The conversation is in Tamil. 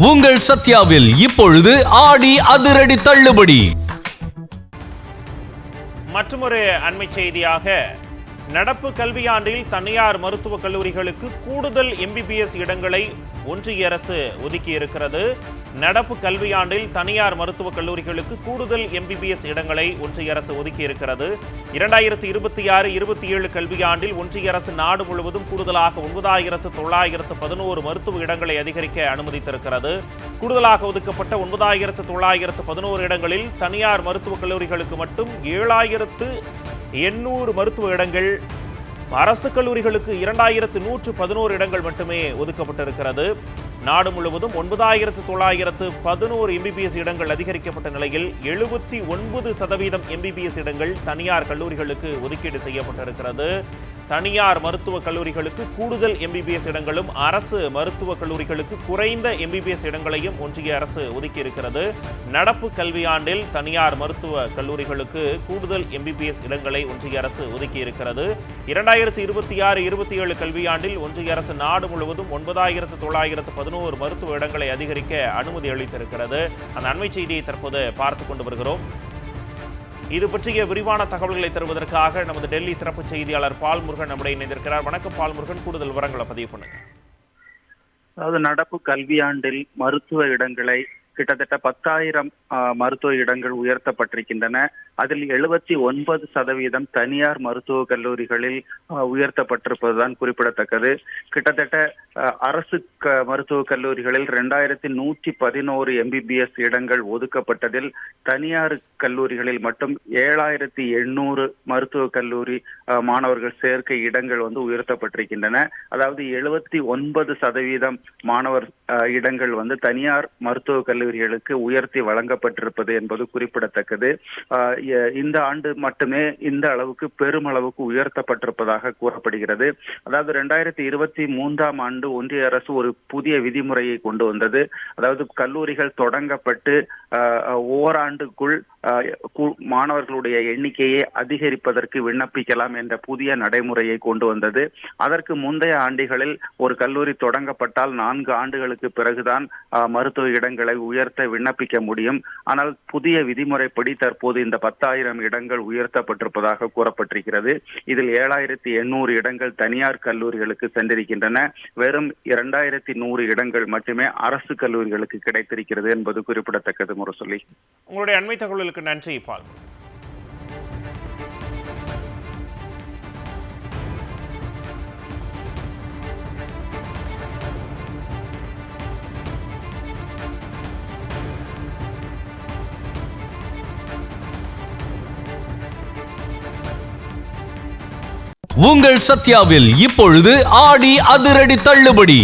உங்கள் சத்யாவில் இப்பொழுது ஆடி அதிரடி தள்ளுபடி. மற்றொரு அண்மை செய்தியாக, நடப்பு கல்வியாண்டில் தனியார் மருத்துவக் கல்லூரிகளுக்கு கூடுதல் எம்பிபிஎஸ் இடங்களை ஒன்றிய அரசு ஒதுக்கி இருக்கிறது. நடப்பு கல்வியாண்டில் தனியார் மருத்துவக் கல்லூரிகளுக்கு கூடுதல் எம்பிபிஎஸ் இடங்களை ஒன்றிய அரசு ஒதுக்கி இருக்கிறது. 2026-27 கல்வியாண்டில் ஒன்றிய அரசு நாடு முழுவதும் கூடுதலாக 9,911 மருத்துவ இடங்களை அதிகரிக்க அனுமதித்திருக்கிறது. கூடுதலாக ஒதுக்கப்பட்ட 9,911 இடங்களில் தனியார் மருத்துவக் கல்லூரிகளுக்கு மட்டும் 7,800 மருத்துவ இடங்கள், அரசு கல்லூரிகளுக்கு 2,111 இடங்கள் மட்டுமே ஒதுக்கப்பட்டிருக்கிறது. நாடு முழுவதும் 9,911 எம்பிபிஎஸ் இடங்கள் அதிகரிக்கப்பட்ட நிலையில் 79% எம்பிபிஎஸ் இடங்கள் தனியார் கல்லூரிகளுக்கு ஒதுக்கீடு செய்யப்பட்டிருக்கிறது. தனியார் மருத்துவக் கல்லூரிகளுக்கு கூடுதல் எம்பிபிஎஸ் இடங்களும் அரசு மருத்துவக் கல்லூரிகளுக்கு குறைந்த எம்பிபிஎஸ் இடங்களையும் ஒன்றிய அரசு ஒதுக்கி இருக்கிறது. நடப்பு கல்வியாண்டில் தனியார் மருத்துவ கல்லூரிகளுக்கு கூடுதல் எம்பிபிஎஸ் இடங்களை ஒன்றிய அரசு ஒதுக்கி இருக்கிறது. 2026-27 கல்வியாண்டில் ஒன்றிய அரசு நாடு முழுவதும் 9,911 மருத்துவ இடங்களை அதிகரிக்க அனுமதி அளித்திருக்கிறது. அந்த அண்மை செய்தியை தற்போது பார்த்துக் கொண்டு வருகிறோம். இது பற்றிய விரிவான தகவல்களை தருவதற்காக நமது டெல்லி சிறப்பு செய்தியாளர் பால்முருகன் நம்முடைய இணைந்திருக்கிறார். வணக்கம் பால்முருகன், கூடுதல் விவரங்களை பதிவு பண்ணுங்க. அதாவது நடப்பு கல்வியாண்டில் மருத்துவ இடங்களை கிட்டத்தட்ட 10,000 மருத்துவ இடங்கள் உயர்த்தப்பட்டிருக்கின்றன. அதில் 79% தனியார் மருத்துவ கல்லூரிகளில் உயர்த்தப்பட்டிருப்பதுதான் குறிப்பிடத்தக்கது. கிட்டத்தட்ட அரசு மருத்துவக் கல்லூரிகளில் 2,111 எம்பிபிஎஸ் இடங்கள் ஒதுக்கப்பட்டதில் தனியார் கல்லூரிகளில் மட்டும் 7,800 மருத்துவக் கல்லூரி மாணவர்கள் சேர்க்கை இடங்கள் உயர்த்தப்பட்டிருக்கின்றன. அதாவது 79% மாணவர் இடங்கள் தனியார் மருத்துவக் கல்லூரிகளுக்கு உயர்த்தி வழங்கப்பட்டிருப்பது என்பது குறிப்பிடத்தக்கது. இந்த ஆண்டு மட்டுமே இந்த அளவுக்கு பெருமளவுக்கு உயர்த்தப்பட்டிருப்பதாக கூறப்படுகிறது. அதாவது 2023ஆம் ஆண்டு ஒன்றிய அரசு ஒரு புதிய விதிமுறையை கொண்டு வந்தது. அதாவது கல்லூரிகள் தொடங்கப்பட்டு ஓராண்டுக்குள் மாணவர்களுடைய எண்ணிக்கையை அதிகரிப்பதற்கு விண்ணப்பிக்கலாம் என்ற புதிய நடைமுறையை கொண்டு வந்தது. அதற்கு முந்தைய ஆண்டுகளில் ஒரு கல்லூரி தொடங்கப்பட்டால் 4 ஆண்டுகளுக்கு பிறகுதான் மருத்துவ இடங்களை உயர்த்த விண்ணப்பிக்க முடியும். ஆனால் புதிய விதிமுறைப்படி தற்போது இந்த 10,000 இடங்கள் உயர்த்தப்பட்டிருப்பதாக கூறப்பட்டிருக்கிறது. இதில் 7,800 இடங்கள் தனியார் கல்லூரிகளுக்கு சென்றிருக்கின்றன. வெறும் 2,100 இடங்கள் மட்டுமே அரசு கல்லூரிகளுக்கு கிடைத்திருக்கிறது என்பது குறிப்பிடத்தக்கது. முரசொலி, உங்களுடைய அண்மை தகவலுக்கு நன்றி பால். உங்கள் சத்யாவில் இப்பொழுது ஆடி அதிரடி தள்ளுபடி.